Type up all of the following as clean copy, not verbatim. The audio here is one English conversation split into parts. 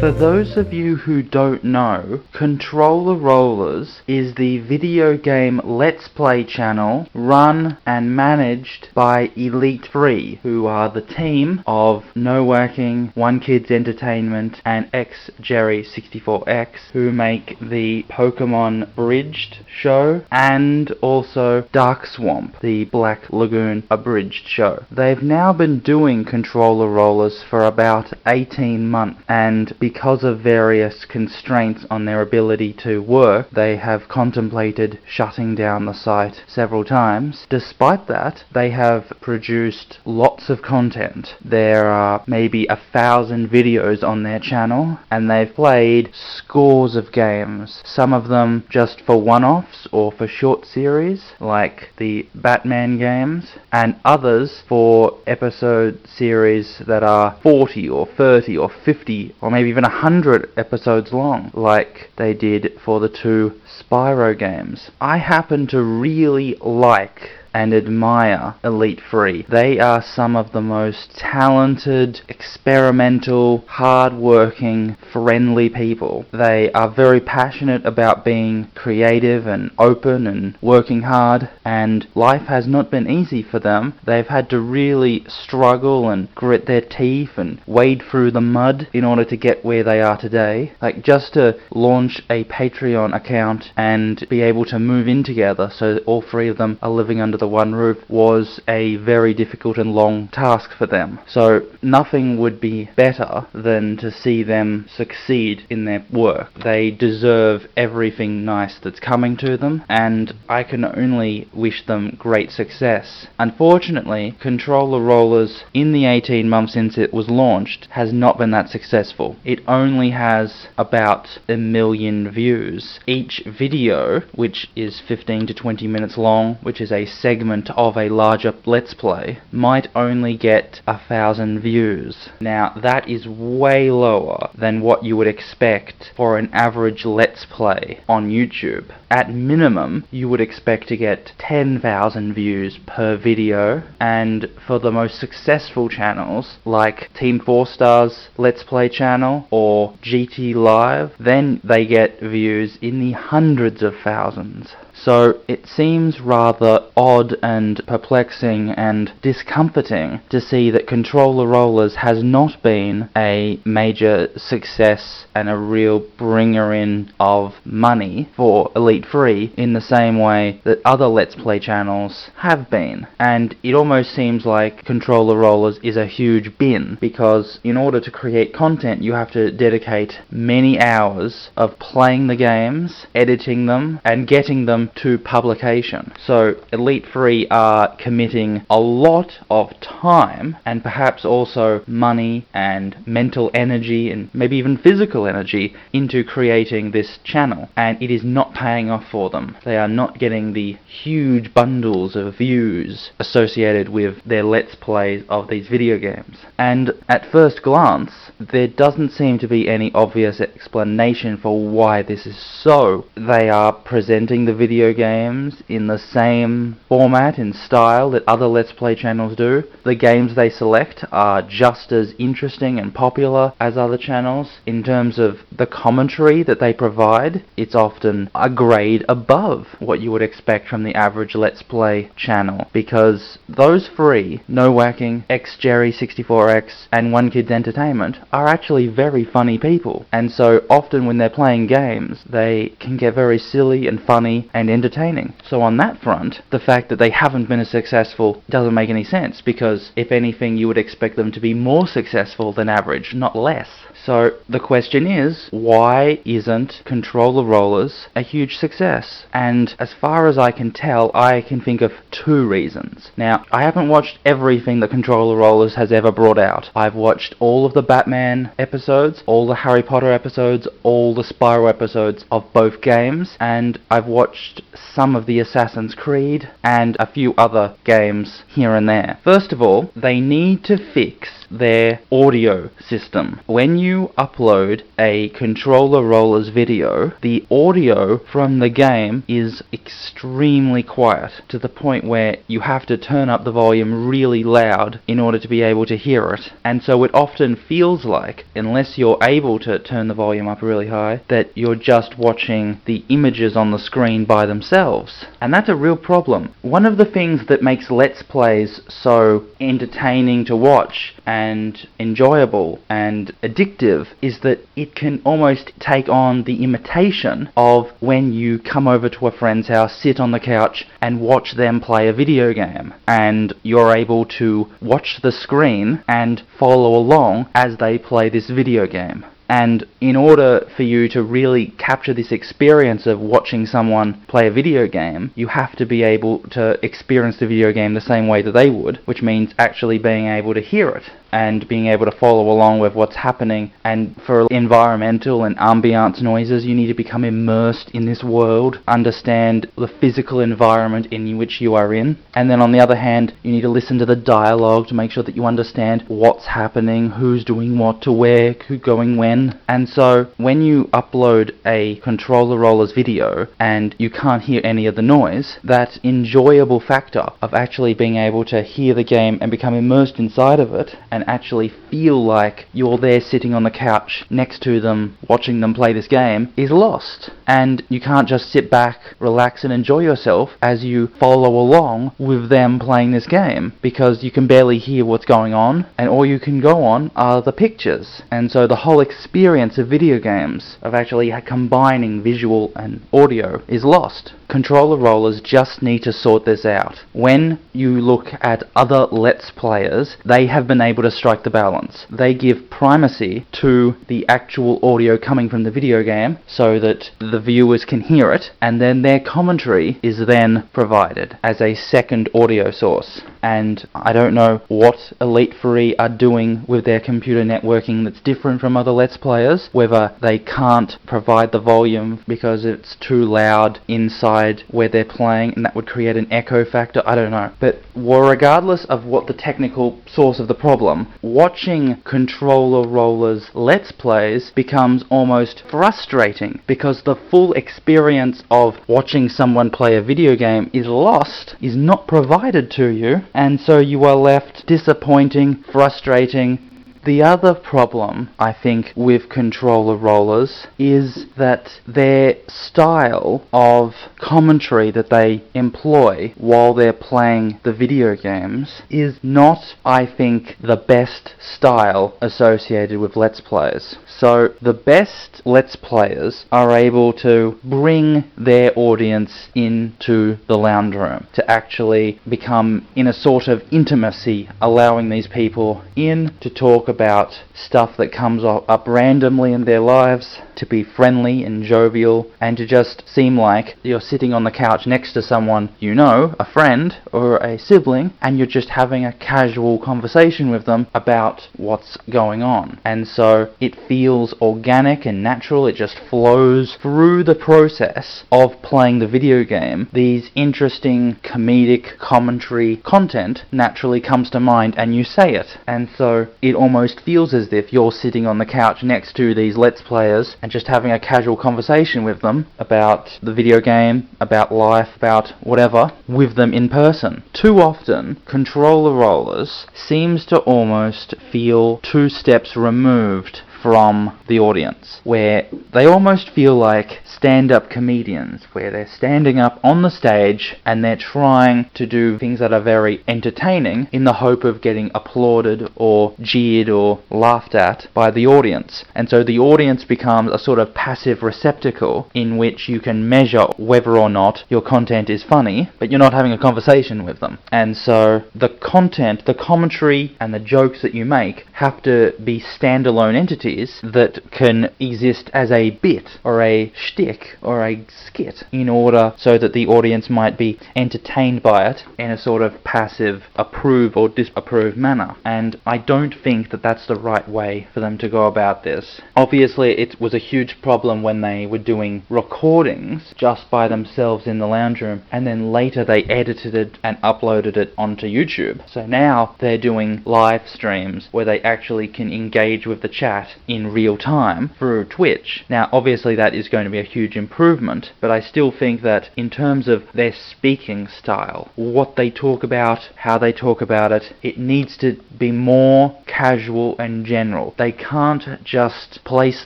For those of you who don't know, Controller Rollers is the video game Let's Play channel run and managed by Elite 3, who are the team of No Working, One Kids Entertainment, and Gerik 64X, who make the Pokemon Abridged show and also Dark Swamp, the Black Lagoon Abridged show. They've now been doing Controller Rollers for about 18 months, and because of various constraints on their ability to work, they have contemplated shutting down the site several times. Despite that, they have produced lots of content. There are maybe 1,000 videos on their channel, and they've played scores of games, some of them just for one-offs or for short series, like the Batman games, and others for episode series that are 40 or 30 or 50 or maybe even 100 episodes long, like they did for the 2 Spyro games. I happen to really like and admire Elite 3. They are some of the most talented, experimental, hard-working, friendly people. They are very passionate about being creative and open and working hard, and life has not been easy for them. They've had to really struggle and grit their teeth and wade through the mud in order to get where they are today. Like, just to launch a Patreon account and be able to move in together so that all 3 of them are living under the one roof was a very difficult and long task for them. So nothing would be better than to see them succeed in their work. They deserve everything nice that's coming to them, and I can only wish them great success. Unfortunately, Controller Rollers, in the 18 months since it was launched, has not been that successful. It only has about 1 million views. Each video, which is 15 to 20 minutes long, which is a segment of a larger Let's Play, might only get 1,000 views. Now, that is way lower than what you would expect for an average Let's Play on YouTube. At minimum, you would expect to get 10,000 views per video, and for the most successful channels, like Team 4 Star's Let's Play channel or GT Live, then they get views in the hundreds of thousands. So it seems rather odd and perplexing and discomforting to see that Controller Rollers has not been a major success and a real bringer in of money for Elite 3 in the same way that other Let's Play channels have been. And it almost seems like Controller Rollers is a huge bin, because in order to create content you have to dedicate many hours of playing the games, editing them, and getting them to publication. So Elite 3 are committing a lot of time and perhaps also money and mental energy and maybe even physical energy into creating this channel, and it is not paying off for them. They are not getting the huge bundles of views associated with their Let's Plays of these video games. And at first glance, there doesn't seem to be any obvious explanation for why this is so. They are presenting the video games in the same format and style that other Let's Play channels do. The games they select are just as interesting and popular as other channels. In terms of the commentary that they provide, it's often a grade above what you would expect from the average Let's Play channel, because those 3, No Whacking, Gerik 64X, and One Kids Entertainment, are actually very funny people, and so often when they're playing games, they can get very silly and funny and entertaining. So on that front, the fact that they haven't been as successful doesn't make any sense, because if anything you would expect them to be more successful than average, not less. So the question is, why isn't Controller Rollers a huge success? And as far as I can tell, I can think of 2 reasons. Now, I haven't watched everything that Controller Rollers has ever brought out. I've watched all of the Batman episodes, all the Harry Potter episodes, all the Spyro episodes of both games, and I've watched watched some of the Assassin's Creed and a few other games here and there. First of all, they need to fix their audio system. When you upload a Controller Rollers video, the audio from the game is extremely quiet, to the point where you have to turn up the volume really loud in order to be able to hear it. And so it often feels like, unless you're able to turn the volume up really high, that you're just watching the images on the screen by themselves. And that's a real problem. One of the things that makes Let's Plays so entertaining to watch and enjoyable and addictive is that it can almost take on the imitation of when you come over to a friend's house, sit on the couch and watch them play a video game, and you're able to watch the screen and follow along as they play this video game. And in order for you to really capture this experience of watching someone play a video game, you have to be able to experience the video game the same way that they would, which means actually being able to hear it and being able to follow along with what's happening. And for environmental and ambiance noises, you need to become immersed in this world, understand the physical environment in which you are in. And then on the other hand, you need to listen to the dialogue to make sure that you understand what's happening, who's doing what to where, who's going when. And so when you upload a Controller Rollers video and you can't hear any of the noise, that enjoyable factor of actually being able to hear the game and become immersed inside of it and actually feel like you're there sitting on the couch next to them watching them play this game is lost. And you can't just sit back, relax and enjoy yourself as you follow along with them playing this game, because you can barely hear what's going on and all you can go on are the pictures. And so the whole experience of video games, of actually combining visual and audio, is lost. Controller Rollers just need to sort this out. When you look at other Let's Players, they have been able to strike the balance. They give primacy to the actual audio coming from the video game so that the viewers can hear it, and then their commentary is then provided as a second audio source. And I don't know what Elite 3 are doing with their computer networking that's different from other Let's Players, whether they can't provide the volume because it's too loud inside where they're playing and that would create an echo factor, I don't know. But regardless of what the technical source of the problem, watching Controller Rollers Let's Plays becomes almost frustrating because the full experience of watching someone play a video game is lost, is not provided to you, and so you are left disappointing, frustrating. The other problem, I think, with Controller Rollers is that their style of commentary that they employ while they're playing the video games is not, I think, the best style associated with Let's Players. So the best Let's Players are able to bring their audience into the lounge room to actually become in a sort of intimacy, allowing these people in to talk about stuff that comes up randomly in their lives, to be friendly and jovial, and to just seem like you're sitting on the couch next to someone you know, a friend or a sibling, and you're just having a casual conversation with them about what's going on. And so it feels organic and natural, it just flows through the process of playing the video game. These interesting comedic commentary content naturally comes to mind and you say it, and so it almost feels as if you're sitting on the couch next to these Let's Players and just having a casual conversation with them about the video game, about life, about whatever, with them in person. Too often, Controller Rollers seems to almost feel 2 steps removed from the audience, where they almost feel like stand-up comedians, where they're standing up on the stage and they're trying to do things that are very entertaining in the hope of getting applauded or jeered or laughed at by the audience. And so the audience becomes a sort of passive receptacle in which you can measure whether or not your content is funny, but you're not having a conversation with them. And so the content, the commentary and the jokes that you make have to be standalone entities is that can exist as a bit or a shtick or a skit in order so that the audience might be entertained by it in a sort of passive approve or disapprove manner. And I don't think that that's the right way for them to go about this. Obviously, it was a huge problem when they were doing recordings just by themselves in the lounge room, and then later they edited it and uploaded it onto YouTube. So now they're doing live streams where they actually can engage with the chat in real time through Twitch. Now, obviously that is going to be a huge improvement, but I still think that in terms of their speaking style, what they talk about, how they talk about it, it needs to be more casual and general. They can't just place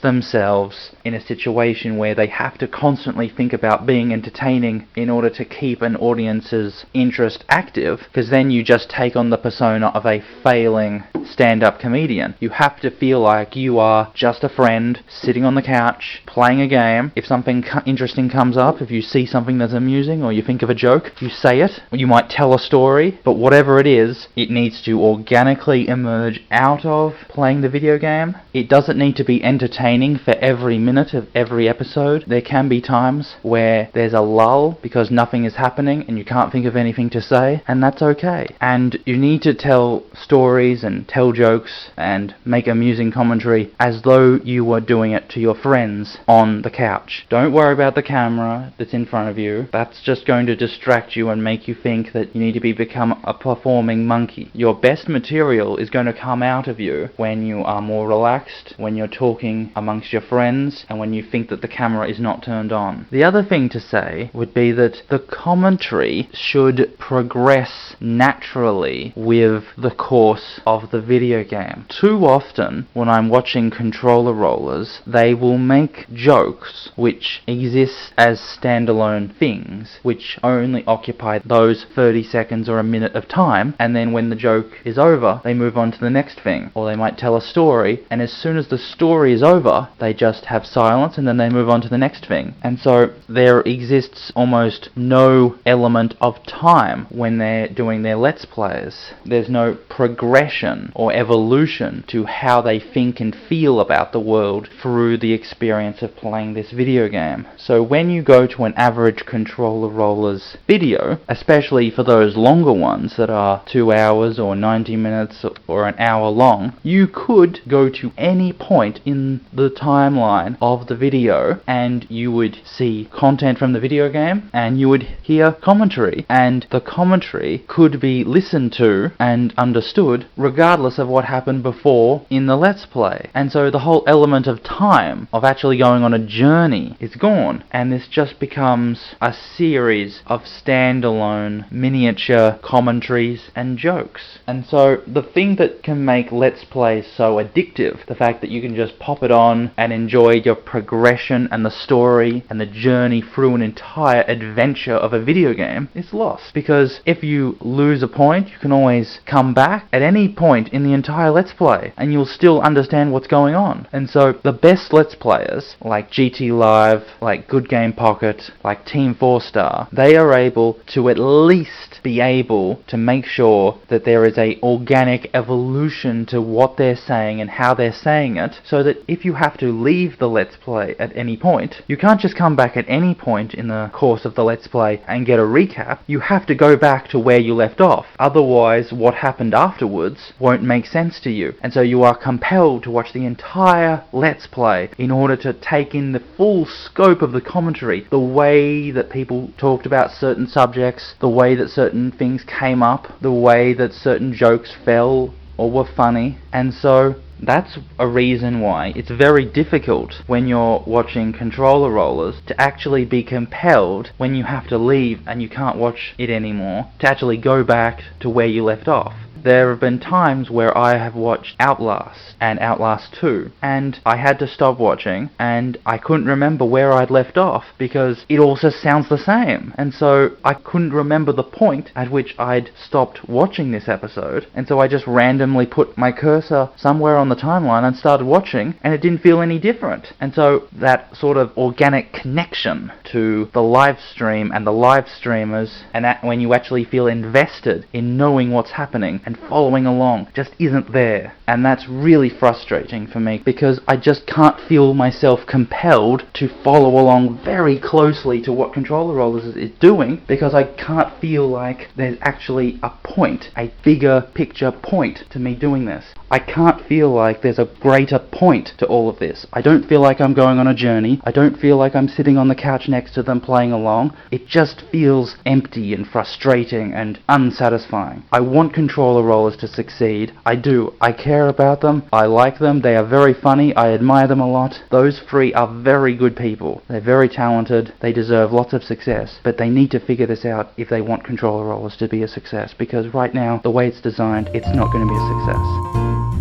themselves in a situation where they have to constantly think about being entertaining in order to keep an audience's interest active, because then you just take on the persona of a failing stand-up comedian. You have to feel like you are just a friend sitting on the couch playing a game. If something interesting comes up, if you see something that's amusing or you think of a joke, you say it, or you might tell a story, but whatever it is, it needs to organically emerge out of playing the video game. It doesn't need to be entertaining for every minute of every episode. There can be times where there's a lull because nothing is happening and you can't think of anything to say, and that's okay. And you need to tell stories and tell jokes and make amusing commentary as though you were doing it to your friends on the couch. Don't worry about the camera that's in front of you. That's just going to distract you and make you think that you need to become a performing monkey. Your best material is going to come out of you when you are more relaxed, when you're talking amongst your friends, and when you think that the camera is not turned on. The other thing to say would be that the commentary should progress naturally with the course of the video game. Too often, when I'm watching controller rollers, they will make jokes which exist as standalone things, which only occupy those 30 seconds or a minute of time, and then when the joke is over, they move on to the next thing. Or they might tell a story, and as soon as the story is over, they just have silence, and then they move on to the next thing. And so there exists almost no element of time when they're doing their Let's Plays. There's no progression or evolution to how they think and feel about the world through the experience of playing this video game. So when you go to an average controller roller's video, especially for those longer ones that are 2 hours or 90 minutes or an hour long, you could go to any point in the timeline of the video and you would see content from the video game and you would hear commentary, and the commentary could be listened to and understood regardless of what happened before in the Let's Play. And so the whole element of time, of actually going on a journey, is gone, and this just becomes a series of standalone miniature commentaries and jokes. And so the thing that can make Let's Play so addictive, the fact that you can just pop it on and enjoy your progression and the story and the journey through an entire adventure of a video game, is lost. Because if you lose a point, you can always come back at any point in the entire Let's Play and you'll still understand what's going on. And so the best Let's Players, like GT Live, like Good Game Pocket, like Team 4-Star, they are able to at least be able to make sure that there is a organic evolution to what they're saying and how they're saying it, so that if you have to leave the Let's Play at any point, you can't just come back at any point in the course of the Let's Play and get a recap. You have to go back to where you left off. Otherwise, what happened afterwards won't make sense to you. And so you are compelled to watch the entire Let's Play in order to take in the full scope of the commentary, the way that people talked about certain subjects, the way that certain things came up, the way that certain jokes fell or were funny. And so that's a reason why it's very difficult when you're watching controller rollers to actually be compelled, when you have to leave and you can't watch it anymore, to actually go back to where you left off. There have been times where I have watched Outlast and Outlast 2, and I had to stop watching, and I couldn't remember where I'd left off because it all just sounds the same. And so I couldn't remember the point at which I'd stopped watching this episode, and so I just randomly put my cursor somewhere on the timeline and started watching, and it didn't feel any different. And so that sort of organic connection to the live stream and the live streamers, and that when you actually feel invested in knowing what's happening and and following along just isn't there. And that's really frustrating for me, because I just can't feel myself compelled to follow along very closely to what Controller Rollers is doing, because I can't feel like there's actually a point, a bigger picture point to me doing this. I can't feel like there's a greater point to all of this. I don't feel like I'm going on a journey. I don't feel like I'm sitting on the couch next to them playing along. It just feels empty and frustrating and unsatisfying. I want Controller Rollers to succeed. I do. I care about them. I like them. They are very funny. I admire them a lot. Those three are very good people. They're very talented. They deserve lots of success. But they need to figure this out if they want Controller Rollers to be a success, because right now, the way it's designed, it's not going to be a success.